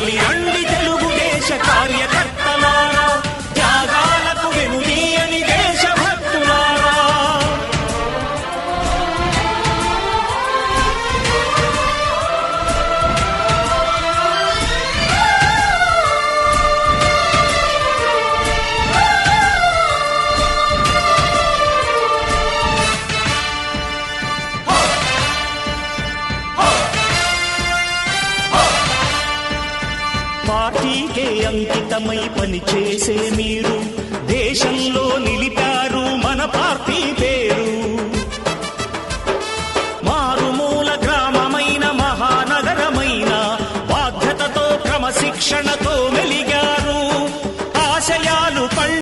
కదలి రండి తెలుగుదేశ కార్యకర్తలారా, త్యాగాలకు వెనుదీయని దేశభక్తులారా. పార్టీకే అంకితమై పనిచేసే మీరు